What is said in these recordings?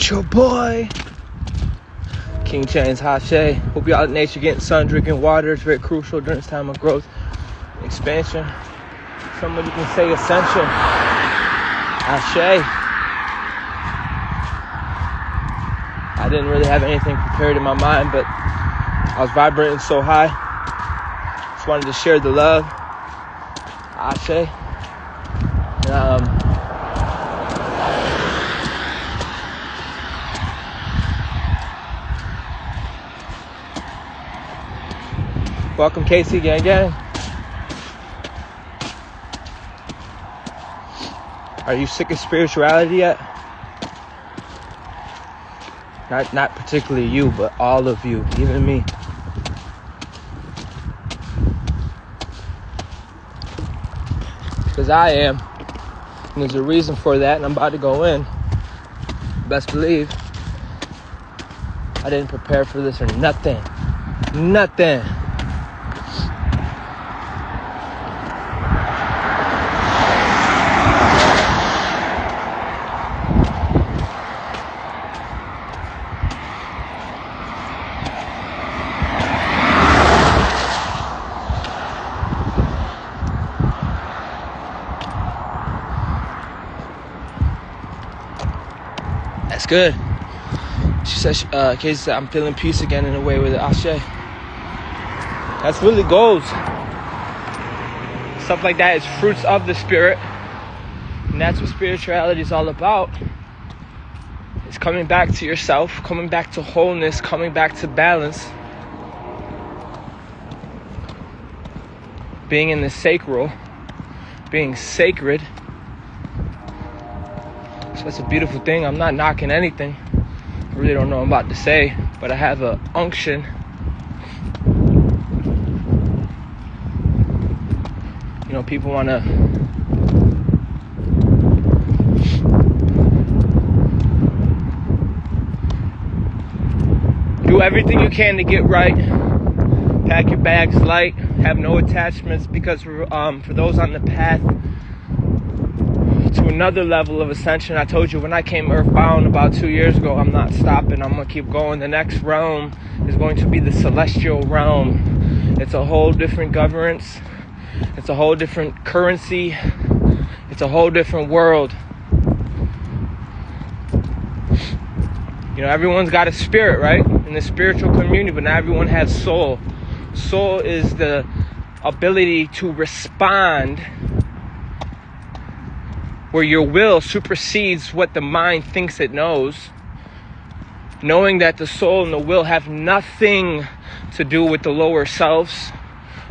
It's your boy, KingChanes, Hashay. Hope you're out in nature getting sun, drinking water. It's very crucial during this time of growth, expansion. Somebody can say ascension. Hashay. I didn't really have anything prepared in my mind, but I was vibrating so high. Just wanted to share the love. Hashay. Welcome, Casey, gang. Are you sick of spirituality yet? Not particularly you, but all of you, even me. Because I am. And there's a reason for that, and I'm about to go in. Best believe. I didn't prepare for this or nothing. Nothing. That's good. She said, Casey said, I'm feeling peace again in a way with it. Ashe. That's really goals. Stuff like that is fruits of the spirit. And that's what spirituality is all about. It's coming back to yourself, coming back to wholeness, coming back to balance. Being in the sacral, being sacred. So that's a beautiful thing. I'm not knocking anything. I really don't know what I'm about to say, but I have an unction. You know, people want to do everything you can to get right. Pack your bags light. Have no attachments, because for those on the path to another level of ascension, I told you when I came earthbound about 2 years ago, I'm not stopping. I'm going to keep going. The next realm is going to be the celestial realm. It's a whole different governance. It's a whole different currency. It's a whole different world. You know, everyone's got a spirit, right? In the spiritual community, but not everyone has soul. Soul is the ability to respond where your will supersedes what the mind thinks it knows. Knowing that the soul and the will have nothing to do with the lower selves,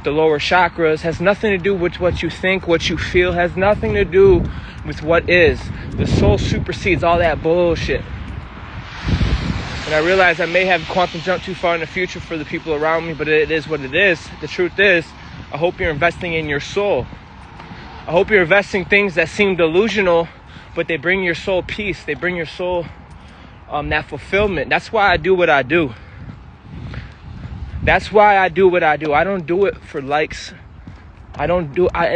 the lower chakras, has nothing to do with what you think, what you feel, has nothing to do with what is. The soul supersedes all that bullshit. And I realize I may have quantum jumped too far in the future for the people around me, but it is what it is. The truth is, I hope you're investing in your soul. I hope you're investing things that seem delusional, but they bring your soul peace. They bring your soul that fulfillment. That's why I do what I do. That's why I do what I do. I don't do it for likes. I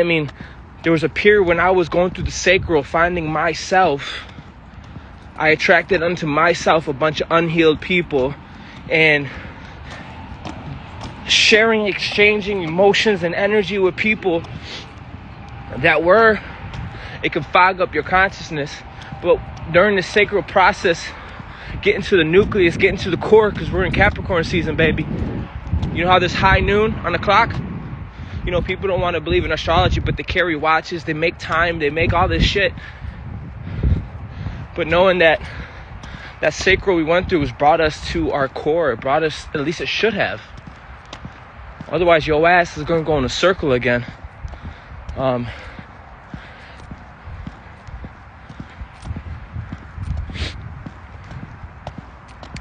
mean, there was a period when I was going through the sacral, finding myself. I attracted unto myself a bunch of unhealed people, and sharing, exchanging emotions and energy with people that it can fog up your consciousness. But during the sacred process, getting to the nucleus, getting to the core, because we're in Capricorn season, baby. You know how there's high noon on the clock? You know, people don't want to believe in astrology, but they carry watches, they make time, they make all this shit. But knowing that sacral we went through has brought us to our core, it brought us, at least it should have. Otherwise, your ass is going to go in a circle again.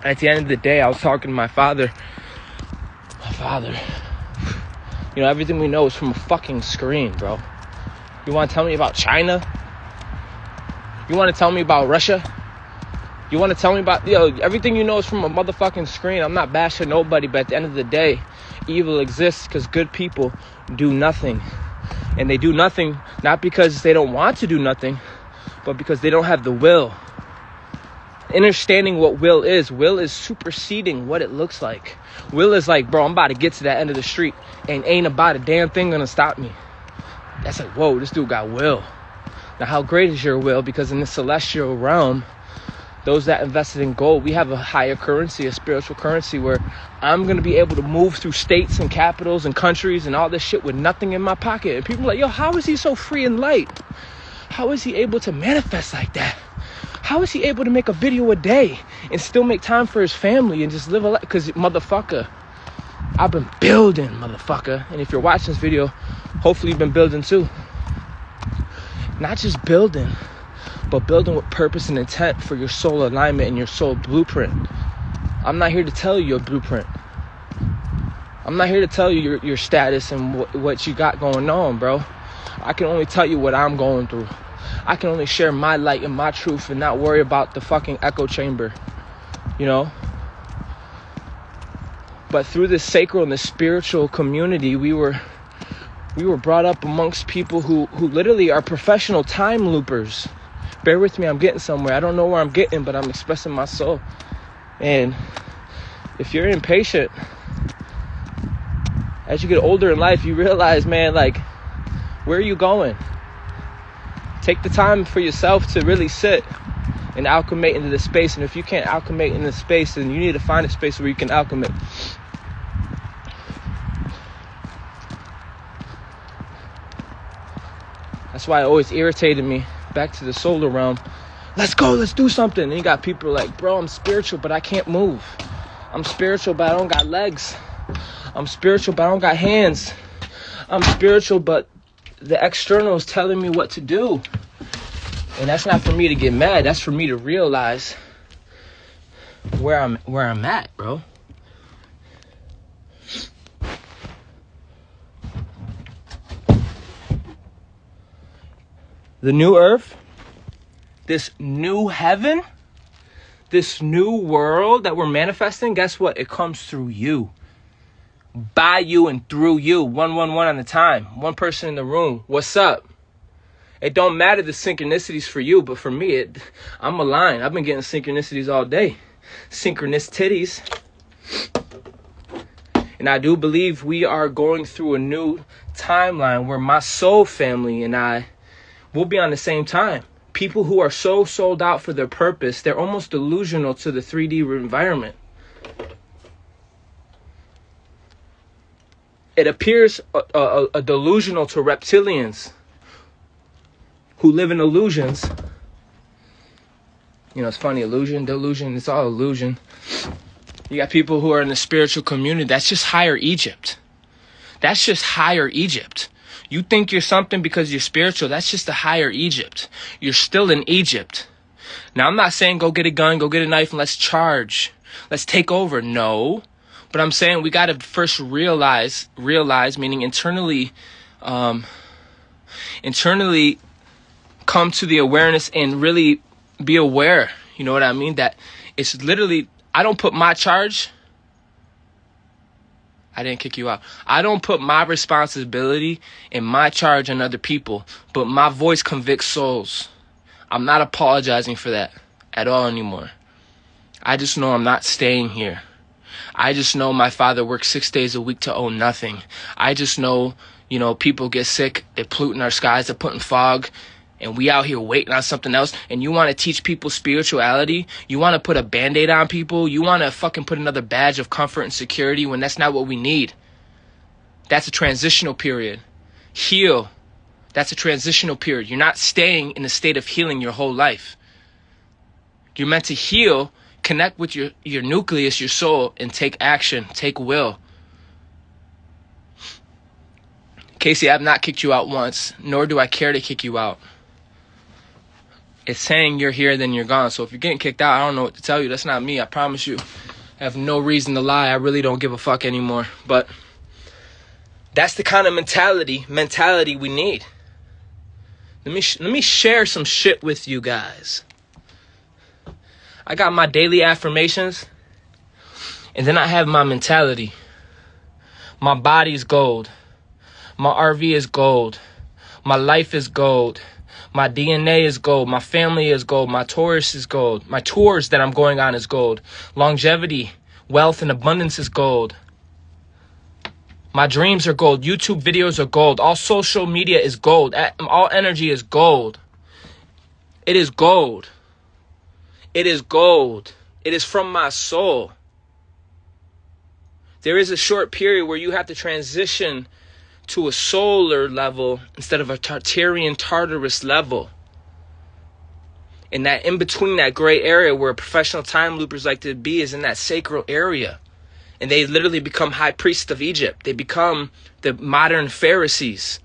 At the end of the day, I was talking to my father. You know, everything we know is from a fucking screen, bro. You want to tell me about China? You want to tell me about Russia? You want to tell me about, everything you know is from a motherfucking screen. I'm not bashing nobody, but at the end of the day, evil exists because good people do nothing. And they do nothing not because they don't want to do nothing, but because they don't have the will. Understanding what will is. Will is superseding what it looks like. Will is like, bro, I'm about to get to that end of the street and ain't about a damn thing gonna stop me. That's like, whoa, this dude got will. Now, how great is your will? Because in the celestial realm, those that invested in gold, we have a higher currency, a spiritual currency, where I'm going to be able to move through states and capitals and countries and all this shit with nothing in my pocket. And people are like, yo, how is he so free and light? How is he able to manifest like that? How is he able to make a video a day and still make time for his family and just live a life? Because, motherfucker, I've been building, motherfucker. And if you're watching this video, hopefully you've been building too. Not just building, but building with purpose and intent for your soul alignment and your soul blueprint. I'm not here to tell you your blueprint. I'm not here to tell you your status and what you got going on, bro. I can only tell you what I'm going through. I can only share my light and my truth and not worry about the fucking echo chamber, you know? But through this sacral and the spiritual community, we were brought up amongst people who literally are professional time loopers. Bear with me, I'm getting somewhere. I don't know where I'm getting, but I'm expressing my soul. And if you're impatient, as you get older in life, you realize, man, like, where are you going? Take the time for yourself to really sit and alchemate into the space. And if you can't alchemate in the space, then you need to find a space where you can alchemate. That's why it always irritated me. Back to the solar realm. Let's go, let's do something. And you got people like, bro, I'm spiritual, but I can't move. I'm spiritual, but I don't got legs. I'm spiritual, but I don't got hands. I'm spiritual, but the external is telling me what to do. And that's not for me to get mad. That's for me to realize where I'm at, bro. The new earth, this new heaven, this new world that we're manifesting, guess what? It comes through you. By you and through you. One at a time. One person in the room. What's up? It don't matter the synchronicities for you, but for me, I'm aligned. I've been getting synchronicities all day. Synchronous titties. And I do believe we are going through a new timeline where my soul family and I will be on the same time. People who are so sold out for their purpose, they're almost delusional to the 3D environment. It appears a delusional to reptilians who live in illusions. You know, it's funny, delusion, it's all illusion. You got people who are in the spiritual community. That's just higher Egypt. That's just higher Egypt. You think you're something because you're spiritual. That's just a higher Egypt. You're still in Egypt. Now, I'm not saying go get a gun, go get a knife, and let's charge. Let's take over. No. But I'm saying we got to first realize, meaning internally come to the awareness and really be aware. You know what I mean? That it's literally, I don't put my charge. I didn't kick you out. I don't put my responsibility and my charge on other people, but my voice convicts souls. I'm not apologizing for that at all anymore. I just know I'm not staying here. I just know my father works 6 days a week to own nothing. I just know, you know, people get sick. They're polluting our skies. They're putting fog. And we out here waiting on something else. And you want to teach people spirituality? You want to put a Band-Aid on people? You want to fucking put another badge of comfort and security when that's not what we need? That's a transitional period. Heal. That's a transitional period. You're not staying in a state of healing your whole life. You're meant to heal, connect with your nucleus, your soul, and take action, take will. Casey, I have not kicked you out once, nor do I care to kick you out. It's saying you're here, then you're gone. So if you're getting kicked out, I don't know what to tell you. That's not me, I promise you. I have no reason to lie. I really don't give a fuck anymore. But that's the kind of mentality we need. Let me share some shit with you guys. I got my daily affirmations, and then I have my mentality. My body's gold. My RV is gold. My life is gold. My DNA is gold. My family is gold. My Taurus is gold. My tours that I'm going on is gold. Longevity, wealth, and abundance is gold. My dreams are gold. YouTube videos are gold. All social media is gold. All energy is gold. It is gold. It is gold. It is from my soul. There is a short period where you have to transition to a solar level instead of a Tartarian Tartarus level. And that in between, that gray area where professional time loopers like to be, is in that sacral area. And they literally become high priests of Egypt. They become the modern Pharisees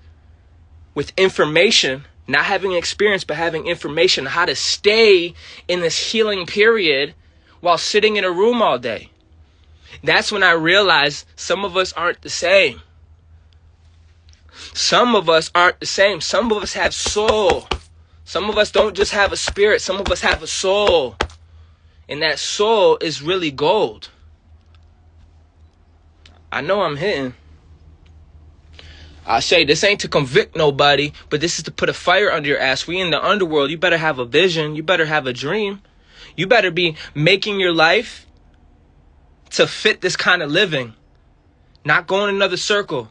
with information, not having experience, but having information how to stay in this healing period while sitting in a room all day. That's when I realized some of us aren't the same. Some of us aren't the same. Some of us have soul. Some of us don't just have a spirit. Some of us have a soul. And that soul is really gold. I know I'm hitting. I say this ain't to convict nobody, but this is to put a fire under your ass. We in the underworld. You better have a vision. You better have a dream. You better be making your life to fit this kind of living. Not going another circle.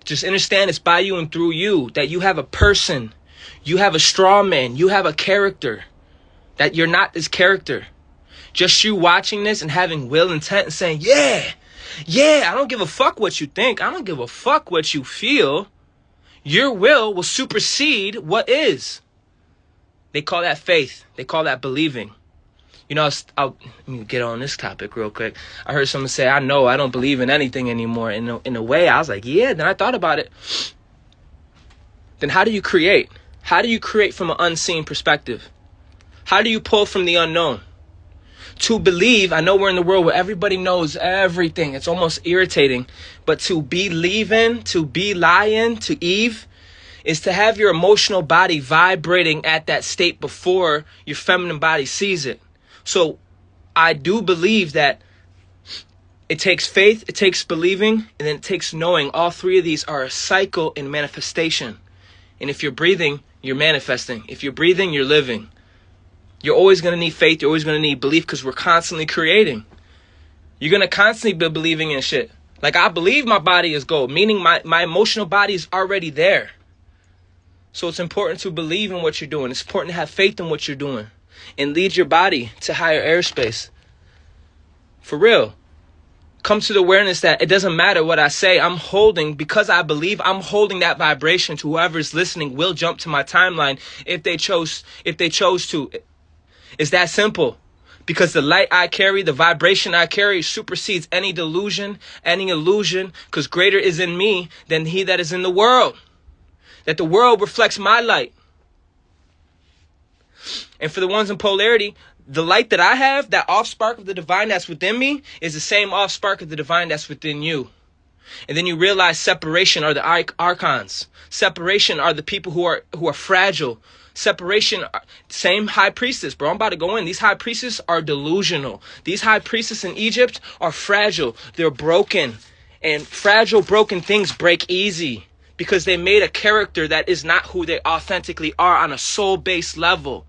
Just understand it's by you and through you that you have a person. You have a straw man. You have a character. That you're not this character. Just you watching this and having will, intent, and saying, yeah, I don't give a fuck what you think. I don't give a fuck what you feel. Your will supersede what is. They call that faith. They call that believing. You know, let me get on this topic real quick. I heard someone say, I know I don't believe in anything anymore. In a way, I was like, yeah. Then I thought about it. Then how do you create? How do you create from an unseen perspective? How do you pull from the unknown? To believe, I know we're in the world where everybody knows everything. It's almost irritating. But to believe in, to be lying, to Eve, is to have your emotional body vibrating at that state before your feminine body sees it. So I do believe that it takes faith, it takes believing, and then it takes knowing. All three of these are a cycle in manifestation. And if you're breathing, you're manifesting. If you're breathing, you're living. You're always going to need faith. You're always going to need belief because we're constantly creating. You're going to constantly be believing in shit. Like, I believe my body is gold, meaning my emotional body is already there. So it's important to believe in what you're doing. It's important to have faith in what you're doing and lead your body to higher airspace. For real. Come to the awareness that it doesn't matter what I say. I'm holding, because I believe, I'm holding that vibration to whoever's listening will jump to my timeline if they chose to. It's that simple. Because the light I carry, the vibration I carry supersedes any delusion, any illusion, because greater is in me than he that is in the world. That the world reflects my light. And for the ones in polarity, the light that I have, that off spark of the divine that's within me, is the same off spark of the divine that's within you. And then you realize separation are the archons. Separation are the people who are fragile. Separation, same high priestess, bro. I'm about to go in. These high priestesses are delusional. These high priestesses in Egypt are fragile. They're broken. And fragile, broken things break easy because they made a character that is not who they authentically are on a soul-based level.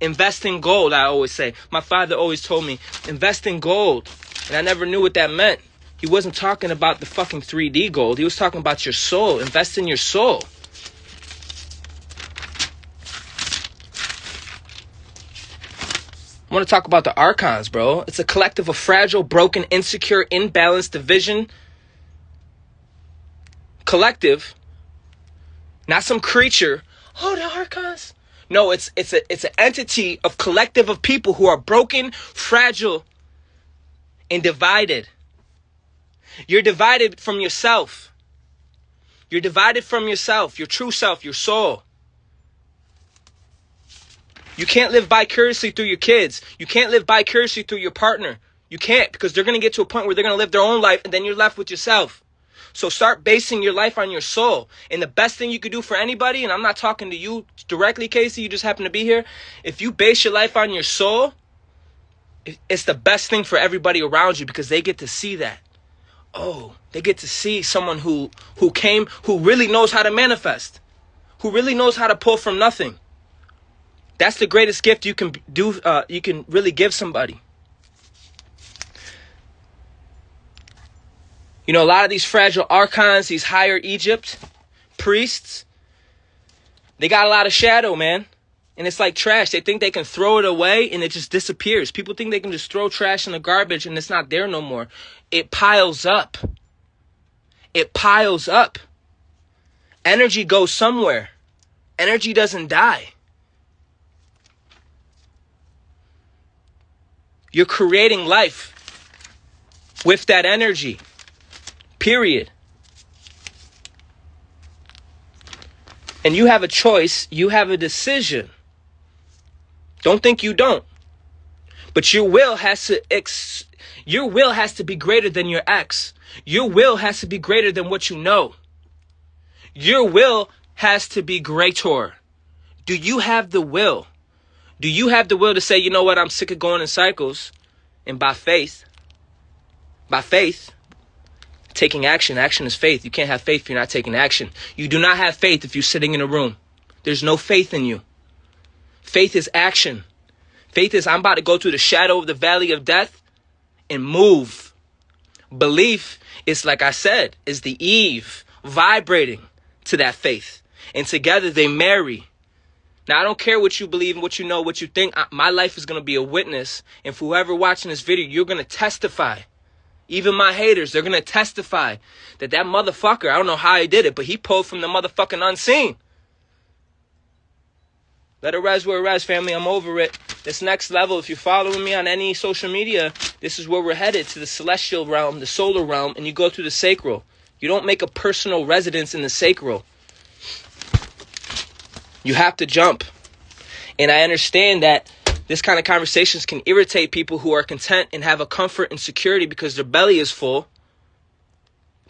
Invest in gold, I always say. My father always told me, invest in gold. And I never knew what that meant. He wasn't talking about the fucking 3D gold. He was talking about your soul. Invest in your soul. I want to talk about the archons, bro. It's a collective of fragile, broken, insecure, imbalanced division. Collective. Not some creature. Oh, the archons. No, it's an entity of collective of people who are broken, fragile, and divided. You're divided from yourself. You're divided from yourself, your true self, your soul. You can't live vicariously through your kids. You can't live vicariously through your partner. You can't, because they're going to get to a point where they're going to live their own life and then you're left with yourself. So start basing your life on your soul. And the best thing you could do for anybody, and I'm not talking to you directly, Casey, you just happen to be here. If you base your life on your soul, it's the best thing for everybody around you because they get to see that. Oh, they get to see someone who really knows how to manifest. who really knows how to pull from nothing. That's the greatest gift you can do. You can really give somebody. You know, a lot of these fragile archons, these higher Egypt priests, they got a lot of shadow, man. And it's like trash. They think they can throw it away and it just disappears. People think they can just throw trash in the garbage and it's not there no more. It piles up. It piles up. Energy goes somewhere. Energy doesn't die. You're creating life with that energy. Period. And you have a choice. You have a decision. Don't think you don't. But your will has to be greater than your ex. Your will has to be greater than what you know. Your will has to be greater. Do you have the will? Do you have the will to say, you know what, I'm sick of going in cycles, and by faith, taking action. Action is faith. You can't have faith if you're not taking action. You do not have faith if you're sitting in a room. There's no faith in you. Faith is action. Faith is, I'm about to go through the shadow of the valley of death and move. Belief is, like I said, is the Eve vibrating to that faith. And together they marry. Now, I don't care what you believe and what you know, what you think. My life is going to be a witness. And for whoever watching this video, you're going to testify. Even my haters, they're going to testify that motherfucker, I don't know how he did it, but he pulled from the motherfucking unseen. Let it res where it res, family. I'm over it. This next level, if you're following me on any social media, this is where we're headed, to the celestial realm, the solar realm, and you go through the sacral. You don't make a personal residence in the sacral. You have to jump. And I understand that this kind of conversations can irritate people who are content and have a comfort and security because their belly is full.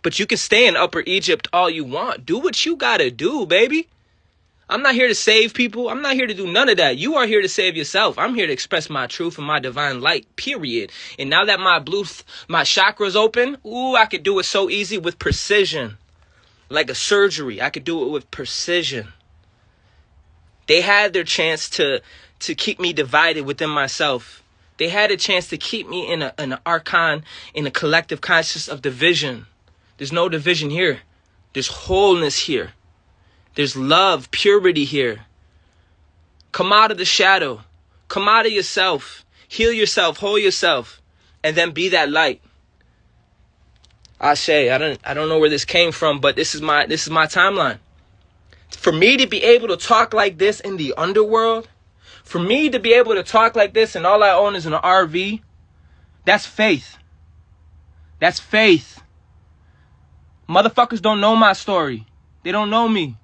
But you can stay in Upper Egypt all you want. Do what you gotta do, baby. I'm not here to save people. I'm not here to do none of that. You are here to save yourself. I'm here to express my truth and my divine light, period. And now that my chakras open, I could do it so easy with precision. Like a surgery. I could do it with precision. They had their chance to keep me divided within myself. They had a chance to keep me in an archon, in a collective consciousness of division. There's no division here. There's wholeness here. There's love, purity here. Come out of the shadow. Come out of yourself. Heal yourself, hold yourself, and then be that light. I don't know where this came from, but this is my timeline. For me to be able to talk like this in the underworld, for me to be able to talk like this and all I own is an RV, that's faith. That's faith. Motherfuckers don't know my story. They don't know me.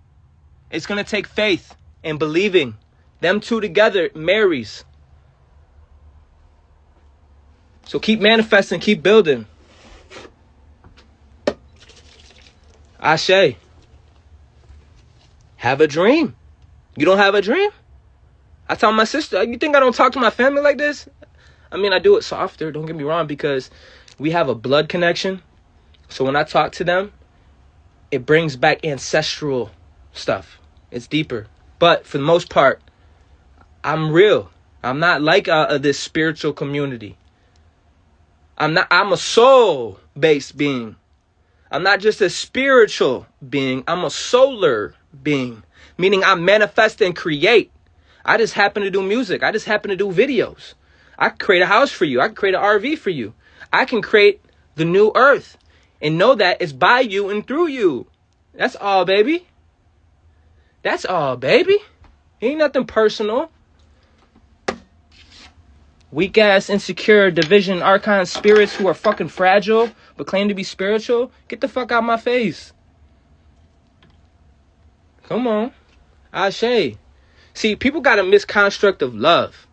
It's going to take faith and believing. Them two together marries. So keep manifesting, keep building. Ashe. Have a dream. You don't have a dream? I tell my sister, you think I don't talk to my family like this? I mean, I do it softer, don't get me wrong, because we have a blood connection. So when I talk to them, it brings back ancestral stuff. It's deeper. But for the most part, I'm real. I'm not like this spiritual community. I'm a soul-based being. I'm not just a spiritual being. I'm a solar being. Meaning I manifest and create. I just happen to do music. I just happen to do videos. I can create a house for you. I can create an RV for you. I can create the new earth. And know that it's by you and through you. That's all, baby. That's all, baby. Ain't nothing personal. Weak ass, insecure, division, archon spirits who are fucking fragile but claim to be spiritual. Get the fuck out my face. Come on. Ashe. See, people got a misconstruct of love.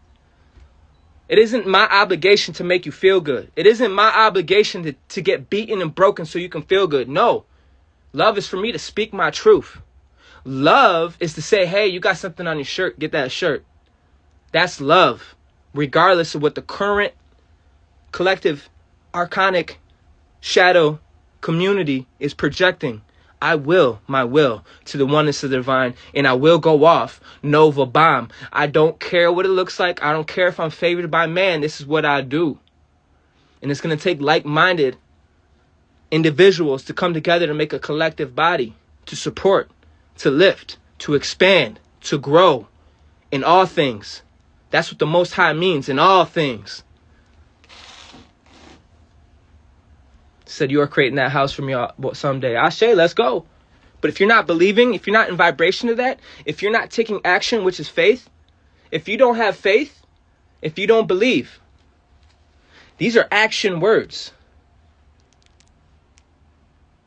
It isn't my obligation to make you feel good. It isn't my obligation to get beaten and broken so you can feel good. No. Love is for me to speak my truth. Love is to say, hey, you got something on your shirt. Get that shirt. That's love. Regardless of what the current collective archonic shadow community is projecting. I will my will to the oneness of the divine, and I will go off Nova Bomb. I don't care what it looks like. I don't care if I'm favored by man. This is what I do. And it's going to take like-minded individuals to come together to make a collective body, to support, to lift, to expand, to grow in all things. That's what the Most High means, in all things. Said you are creating that house for me someday. Ashe, let's go. But if you're not believing, if you're not in vibration of that, if you're not taking action, which is faith, if you don't have faith, if you don't believe, these are action words.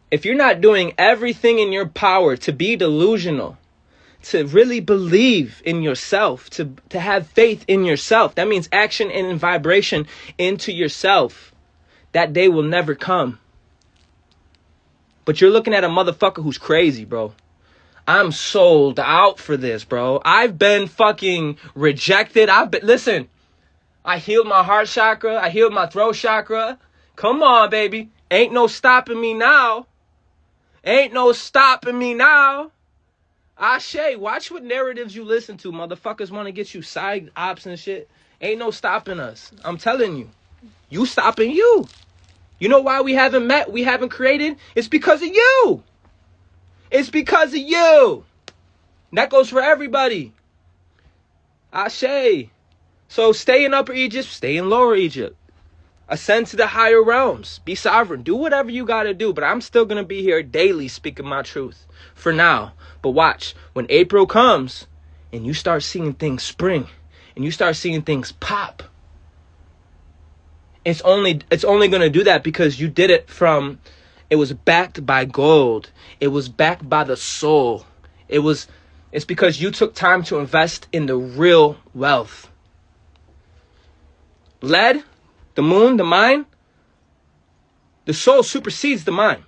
If you're not doing everything in your power to be delusional, to really believe in yourself, to have faith in yourself, that means action and vibration into yourself, that day will never come. But you're looking at a motherfucker who's crazy, bro. I'm sold out for this, bro. I've been fucking rejected. Listen, I healed my heart chakra. I healed my throat chakra. Come on, baby. Ain't no stopping me now. Ain't no stopping me now. Ashe, watch what narratives you listen to. Motherfuckers want to get you side ops and shit. Ain't no stopping us. I'm telling you. You stopping you. You know why we haven't met? We haven't created? It's because of you. It's because of you. And that goes for everybody. Ashe. So stay in Upper Egypt. Stay in Lower Egypt. Ascend to the higher realms. Be sovereign. Do whatever you got to do. But I'm still going to be here daily speaking my truth. For now. But watch. When April comes and you start seeing things spring. And you start seeing things pop. It's only going to do that because you did it from, it was backed by gold. It was backed by the soul. It's because you took time to invest in the real wealth. Lead, the moon, the mind, the soul supersedes the mind.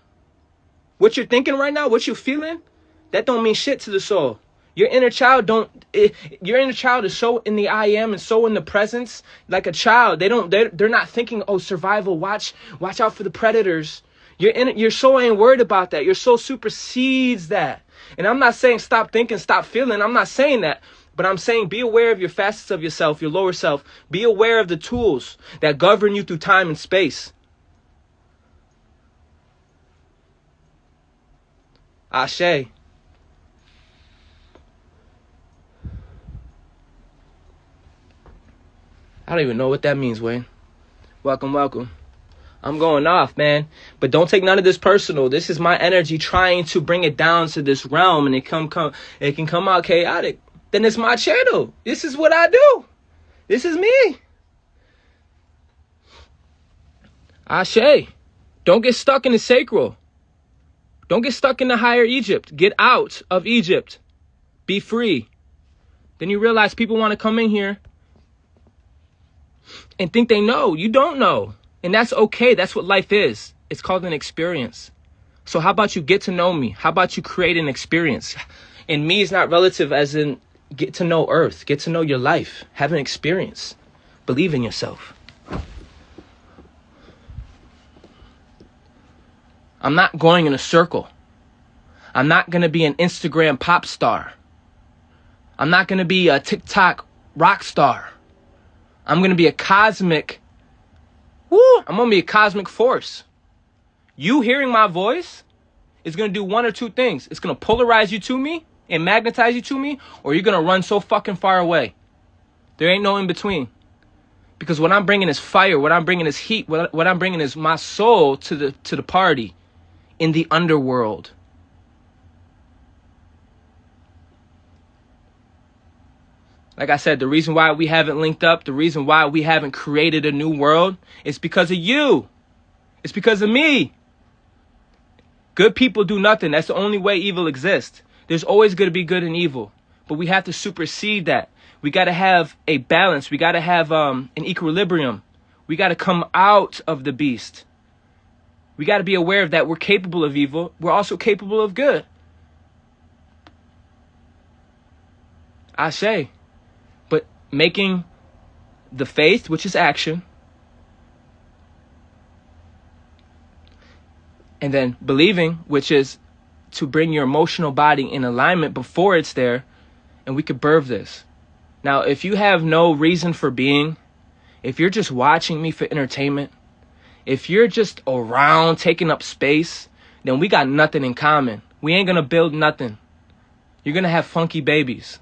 What you're thinking right now, what you're feeling, that don't mean shit to the soul. Your inner child is so in the I am and so in the presence, like a child. They're not thinking, oh, survival, watch out for the predators. Your soul ain't worried about that. Your soul supersedes that. And I'm not saying stop thinking, stop feeling. I'm not saying that. But I'm saying be aware of your facets of yourself, your lower self. Be aware of the tools that govern you through time and space. Ashe. I don't even know what that means, Wayne. Welcome, welcome. I'm going off, man. But don't take none of this personal. This is my energy trying to bring it down to this realm, and it can come out chaotic. Then it's my channel. This is what I do. This is me. Ashe. Don't get stuck in the sacral. Don't get stuck in the higher Egypt. Get out of Egypt. Be free. Then you realize people want to come in here and think they know. You don't know. And that's okay. That's what life is. It's called an experience. So how about you get to know me? How about you create an experience? And me is not relative as in get to know Earth. Get to know your life. Have an experience. Believe in yourself. I'm not going in a circle. I'm not going to be an Instagram pop star. I'm not going to be a TikTok rock star. I'm going to be a cosmic, I'm going to be a cosmic force. You hearing my voice is going to do one or two things. It's going to polarize you to me and magnetize you to me, or you're going to run so fucking far away. There ain't no in between. Because what I'm bringing is fire. What I'm bringing is heat. What I'm bringing is my soul to the party in the underworld. Like I said, the reason why we haven't linked up, the reason why we haven't created a new world, is because of you. It's because of me. Good people do nothing. That's the only way evil exists. There's always going to be good and evil. But we have to supersede that. We got to have a balance. We got to have an equilibrium. We got to come out of the beast. We got to be aware of that. We're capable of evil. We're also capable of good. Ashe. But making the faith, which is action, and then believing, which is to bring your emotional body in alignment before it's there, and we could birth this. Now, if you have no reason for being, if you're just watching me for entertainment, if you're just around taking up space, then we got nothing in common. We ain't gonna build nothing. You're gonna have funky babies.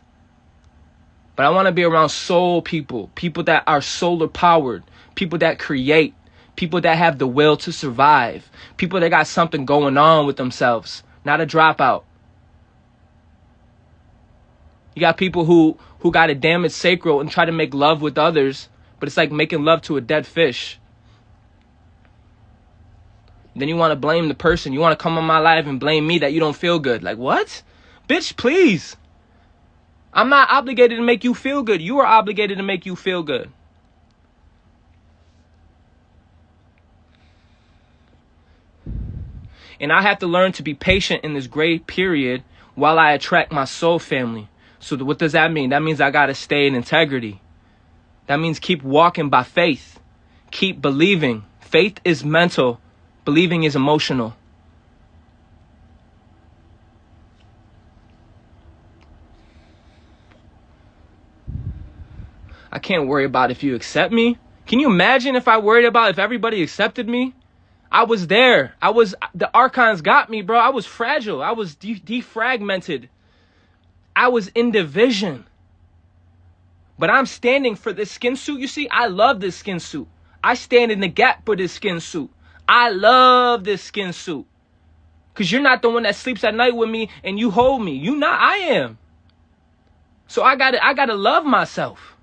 But I want to be around soul people, people that are solar powered, people that create, people that have the will to survive, people that got something going on with themselves, not a dropout. You got people who got a damaged sacral and try to make love with others, but it's like making love to a dead fish. Then you want to blame the person. You want to come on my life and blame me that you don't feel good. Like, what? Bitch, please. I'm not obligated to make you feel good. You are obligated to make you feel good. And I have to learn to be patient in this gray period while I attract my soul family. So what does that mean? That means I got to stay in integrity. That means keep walking by faith. Keep believing. Faith is mental. Believing is emotional. I can't worry about if you accept me. Can you imagine if I worried about if everybody accepted me? I was there. The archons got me, bro. I was fragile. I was defragmented. I was in division. But I'm standing for this skin suit. You see, I love this skin suit. I stand in the gap for this skin suit. I love this skin suit. Because you're not the one that sleeps at night with me and you hold me. You not, I am. So I gotta love myself.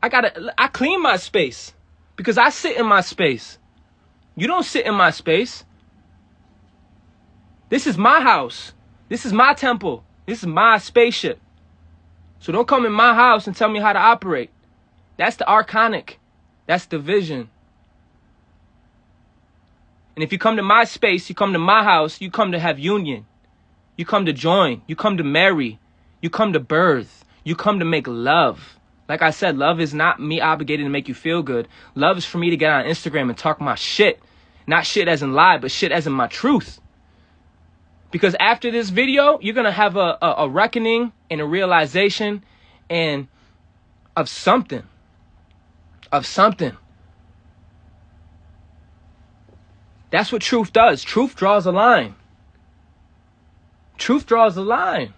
I clean my space. Because I sit in my space. You don't sit in my space. This is my house. This is my temple. This is my spaceship. So don't come in my house and tell me how to operate. That's the archonic. That's the vision. And if you come to my space, you come to my house, you come to have union. You come to join. You come to marry. You come to birth. You come to make love. Like I said, love is not me obligated to make you feel good. Love is for me to get on Instagram and talk my shit. Not shit as in lie, but shit as in my truth. Because after this video, you're going to have a reckoning and a realization and of something. Of something. That's what truth does. Truth draws a line. Truth draws a line.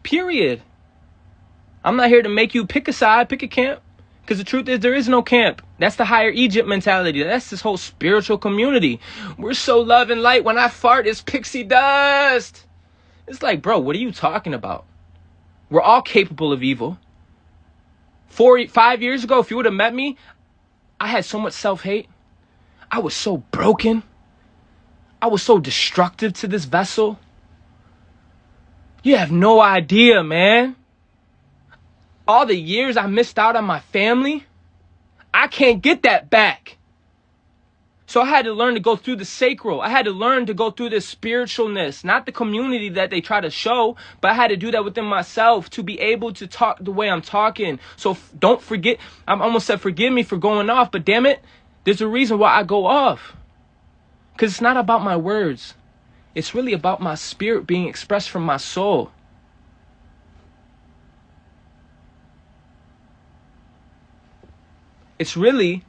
Period. I'm not here to make you pick a side, pick a camp. Because the truth is, there is no camp. That's the higher Egypt mentality. That's this whole spiritual community. We're so love and light. When I fart, it's pixie dust. It's like, bro, what are you talking about? We're all capable of evil. 5 years ago, if you would have met me, I had so much self-hate. I was so broken. I was so destructive to this vessel. You have no idea, man. All the years I missed out on my family, I can't get that back. So I had to learn to go through the sacral. I had to learn to go through this spiritualness, not the community that they try to show, but I had to do that within myself to be able to talk the way I'm talking. So don't forget, I almost said forgive me for going off, but damn it, there's a reason why I go off. Because it's not about my words. It's really about my spirit being expressed from my soul. It's really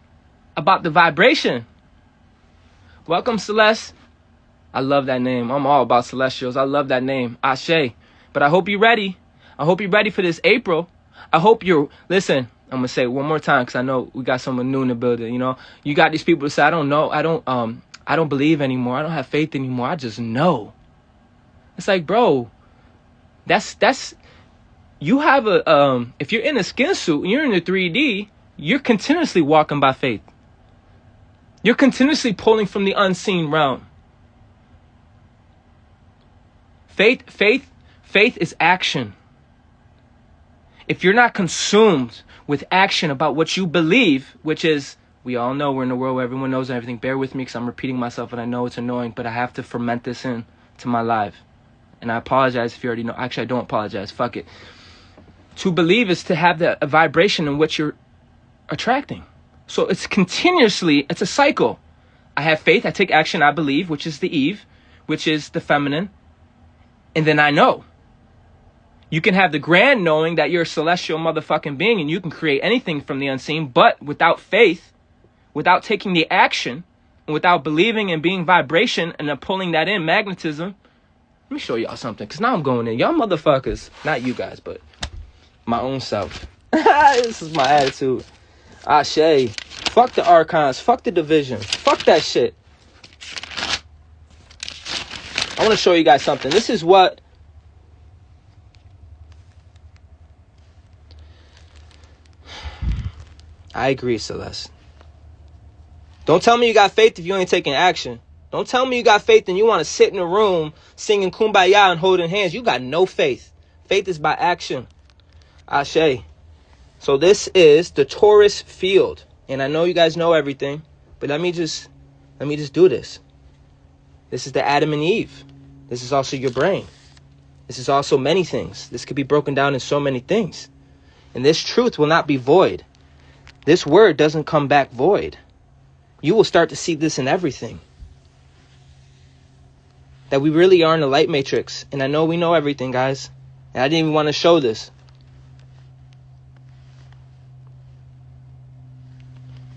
about the vibration. Welcome, Celeste. I love that name. I'm all about celestials. I love that name. Ashe. But I hope you're ready. I hope you're ready for this April. I hope you're... Listen, I'm going to say it one more time because I know we got someone new in the building. You know, you got these people that say, I don't know. I don't believe anymore. I don't have faith anymore. I just know. It's like, bro, that's... You have a... if you're in a skin suit and you're in the 3D... You're continuously walking by faith. You're continuously pulling from the unseen realm. Faith is action. If you're not consumed with action about what you believe, which is, we all know we're in a world where everyone knows everything. Bear with me because I'm repeating myself and I know it's annoying, but I have to ferment this in to my life. And I apologize if you already know. Actually, I don't apologize. Fuck it. To believe is to have a vibration in which you're attracting. So it's continuously, it's a cycle. I have faith, I take action, I believe, which is the Eve, which is the feminine, and then I know. You can have the grand knowing that you're a celestial motherfucking being and you can create anything from the unseen, but without faith, without taking the action, and without believing and being vibration and then pulling that in, magnetism. Let me show y'all something, because now I'm going in. Y'all motherfuckers, not you guys, but my own self. This is my attitude. Ashe. Fuck the archons. Fuck the division. Fuck that shit. I want to show you guys something. This is what I agree, Celeste. Don't tell me you got faith if you ain't taking action. Don't tell me you got faith and you want to sit in a room singing Kumbaya and holding hands. You got no faith. Faith is by action. Ashe. So this is the Taurus field. And I know you guys know everything, but let me just do this. This is the Adam and Eve. This is also your brain. This is also many things. This could be broken down in so many things. And this truth will not be void. This word doesn't come back void. You will start to see this in everything. That we really are in the light matrix. And I know we know everything, guys. And I didn't even want to show this.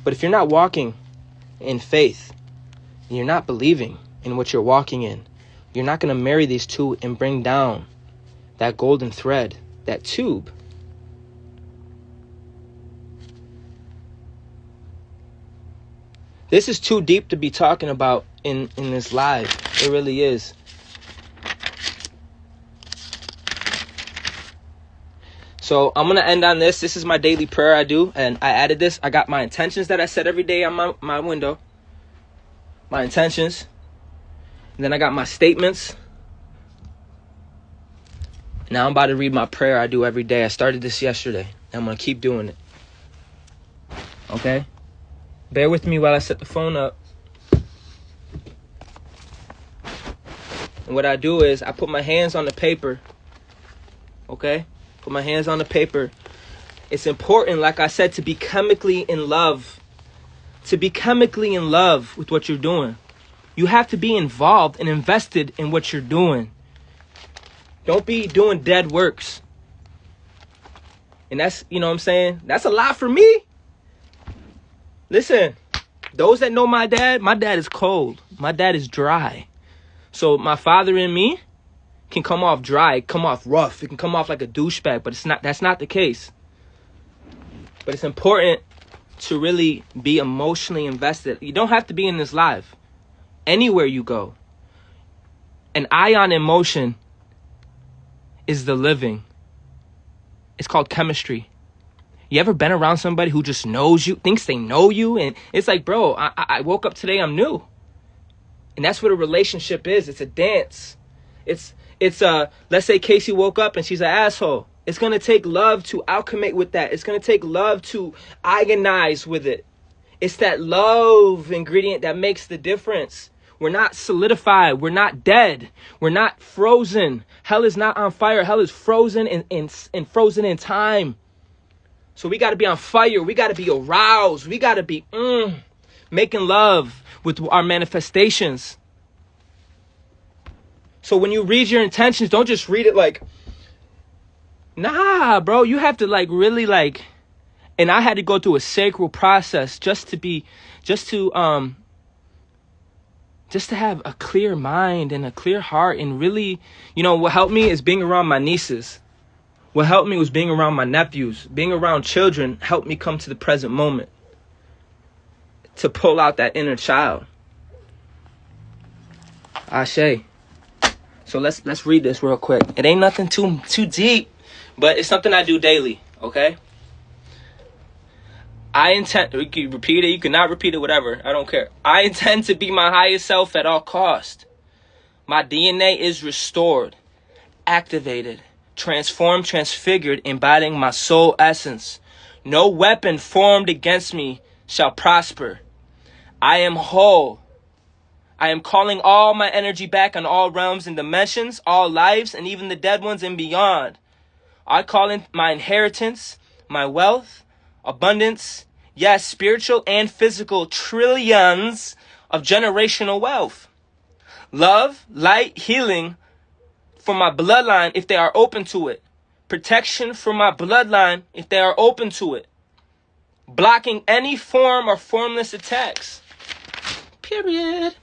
But if you're not walking in faith, and you're not believing in what you're walking in, you're not going to marry these two and bring down that golden thread, that tube. This is too deep to be talking about in this live. It really is. So I'm going to end on this. This is my daily prayer I do. And I added this. I got my intentions that I set every day on my window. My intentions. And then I got my statements. Now I'm about to read my prayer I do every day. I started this yesterday. I'm going to keep doing it. Okay? Bear with me while I set the phone up. And what I do is I put my hands on the paper. Okay? Put my hands on the paper. It's important, like I said, to be chemically in love. To be chemically in love with what you're doing. You have to be involved and invested in what you're doing. Don't be doing dead works. And that's, you know what I'm saying? That's a lot for me. Listen, those that know my dad is cold. My dad is dry. So my father and me can come off dry, come off rough. It can come off like a douchebag, but that's not the case. But it's important to really be emotionally invested. You don't have to be in this live. Anywhere you go. An ion emotion is the living. It's called chemistry. You ever been around somebody who just knows you, thinks they know you? And it's like, bro, I woke up today, I'm new. And that's what a relationship is. It's a dance. It's let's say Casey woke up and she's an asshole. It's going to take love to alchemate with that. It's going to take love to agonize with it. It's that love ingredient that makes the difference. We're not solidified. We're not dead. We're not frozen. Hell is not on fire. Hell is frozen and frozen in time. So we got to be on fire. We got to be aroused. We got to be making love with our manifestations. So when you read your intentions, don't just read it like, nah, bro. You have to like really like, and I had to go through a sacral process just to have a clear mind and a clear heart. And really, you know, what helped me is being around my nieces. What helped me was being around my nephews. Being around children helped me come to the present moment. To pull out that inner child. Ashe. So let's read this real quick. It ain't nothing too deep, but it's something I do daily, okay? I intend, you can repeat it, you cannot repeat it, whatever. I don't care. I intend to be my highest self at all cost. My DNA is restored, activated, transformed, transfigured, embodying my soul essence. No weapon formed against me shall prosper. I am whole. I am calling all my energy back on all realms and dimensions, all lives, and even the dead ones and beyond. I call in my inheritance, my wealth, abundance, yes, spiritual and physical trillions of generational wealth. Love, light, healing for my bloodline if they are open to it. Protection for my bloodline if they are open to it. Blocking any form or formless attacks. Period.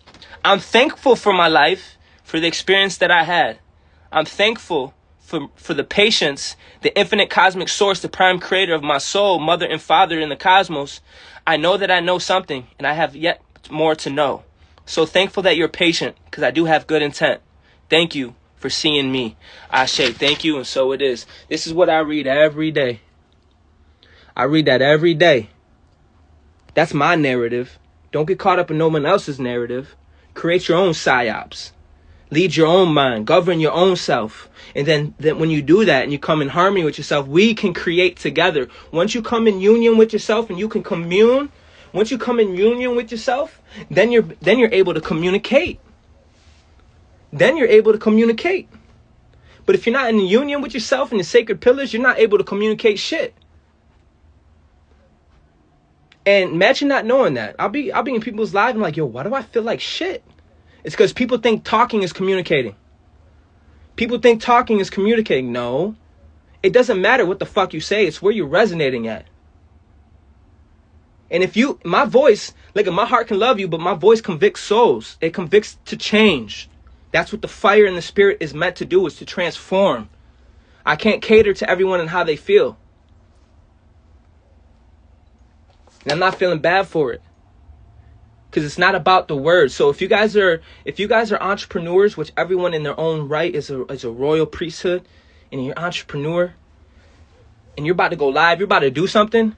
I'm thankful for my life, for the experience that I had. I'm thankful for the patience, the infinite cosmic source, the prime creator of my soul, mother and father in the cosmos. I know that I know something, and I have yet more to know. So thankful that you're patient, because I do have good intent. Thank you for seeing me. Ashe, thank you, and so it is. This is what I read every day. I read that every day. That's my narrative. Don't get caught up in no one else's narrative. Create your own psyops. Lead your own mind. Govern your own self. And then when you do that and you come in harmony with yourself, we can create together. Once you come in union with yourself and you can commune, once you come in union with yourself, then you're able to communicate. Then you're able to communicate. But if you're not in union with yourself and the sacred pillars, you're not able to communicate shit. And imagine not knowing that. I'll be in people's lives and like, yo, why do I feel like shit? It's because people think talking is communicating. People think talking is communicating. No. It doesn't matter what the fuck you say. It's where you're resonating at. And my voice, like my heart can love you, but my voice convicts souls. It convicts to change. That's what the fire and the spirit is meant to do, is to transform. I can't cater to everyone and how they feel. And I'm not feeling bad for it. Because it's not about the words. So if you guys are entrepreneurs, which everyone in their own right is a royal priesthood, and you're an entrepreneur, and you're about to go live, you're about to do something,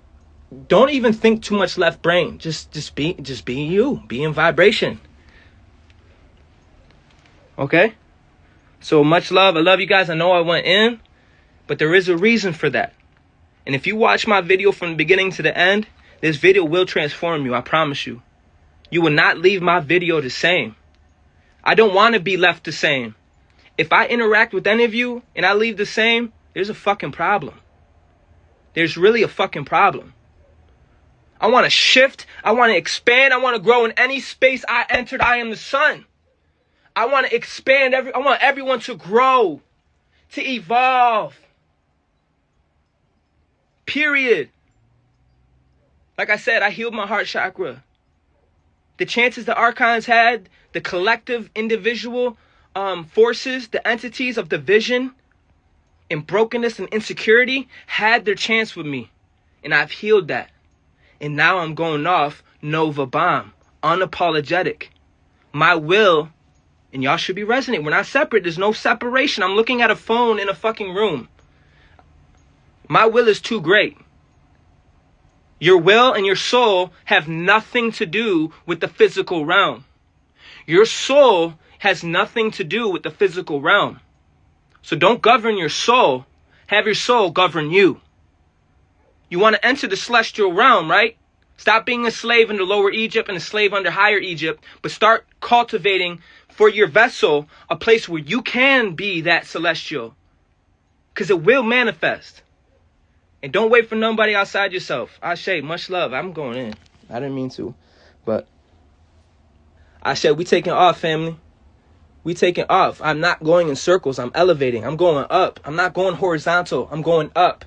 don't even think too much left brain. Just be you. Be in vibration. Okay? So much love. I love you guys. I know I went in, but there is a reason for that. And if you watch my video from the beginning to the end, this video will transform you. I promise you. You will not leave my video the same. I don't want to be left the same. If I interact with any of you and I leave the same, there's a fucking problem. There's really a fucking problem. I want to shift. I want to expand. I want to grow in any space I entered. I am the sun. I want to expand. I want everyone to grow, to evolve. Period. Like I said, I healed my heart chakra. The chances the archons had, the collective individual forces, the entities of division and brokenness and insecurity had their chance with me. And I've healed that. And now I'm going off Nova Bomb, unapologetic. My will, and y'all should be resonating. We're not separate. There's no separation. I'm looking at a phone in a fucking room. My will is too great. Your will and your soul have nothing to do with the physical realm. Your soul has nothing to do with the physical realm. So don't govern your soul. Have your soul govern you. You want to enter the celestial realm, right? Stop being a slave under Lower Egypt and a slave under Higher Egypt, but start cultivating for your vessel a place where you can be that celestial. Because it will manifest. And don't wait for nobody outside yourself. Ashe, much love. I'm going in. I didn't mean to. But Ashe, we taking off, family. We taking off. I'm not going in circles. I'm elevating. I'm going up. I'm not going horizontal. I'm going up.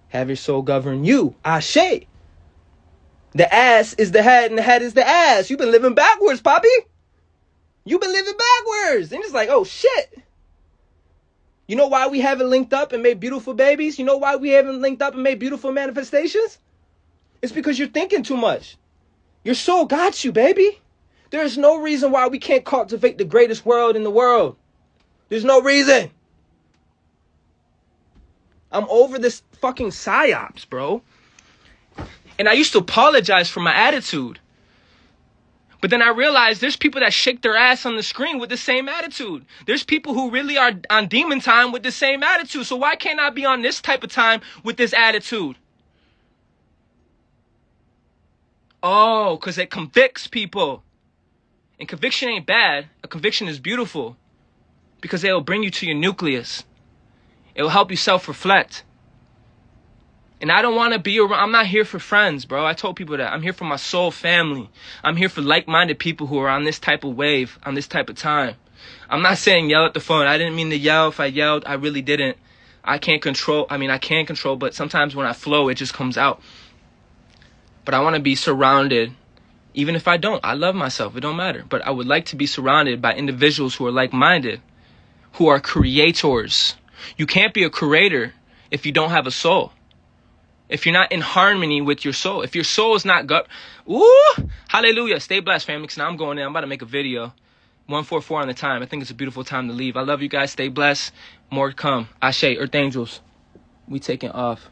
Have your soul govern you. Ashe. The ass is the head and the head is the ass. You've been living backwards, Poppy. You've been living backwards. And it's like, oh, shit. You know why we haven't linked up and made beautiful babies? You know why we haven't linked up and made beautiful manifestations? It's because you're thinking too much. Your soul got you, baby. There's no reason why we can't cultivate the greatest world in the world. There's no reason. I'm over this fucking psyops, bro. And I used to apologize for my attitude. But then I realized there's people that shake their ass on the screen with the same attitude. There's people who really are on demon time with the same attitude. So why can't I be on this type of time with this attitude? Oh, because it convicts people. And conviction ain't bad. A conviction is beautiful. Because it'll bring you to your nucleus. It will help you self-reflect. And I don't want to be around. I'm not here for friends, bro. I told people that. I'm here for my soul family. I'm here for like-minded people who are on this type of wave, on this type of time. I'm not saying yell at the phone. I didn't mean to yell. If I yelled, I really didn't. I can control, but sometimes when I flow, it just comes out. But I want to be surrounded, even if I don't. I love myself. It don't matter. But I would like to be surrounded by individuals who are like-minded, who are creators. You can't be a creator if you don't have a soul. If you're not in harmony with your soul. If your soul is not hallelujah. Stay blessed, family, because now I'm going in. I'm about to make a video. 144 on the time. I think it's a beautiful time to leave. I love you guys. Stay blessed. More to come. Ashe, Earth Angels. We taking off.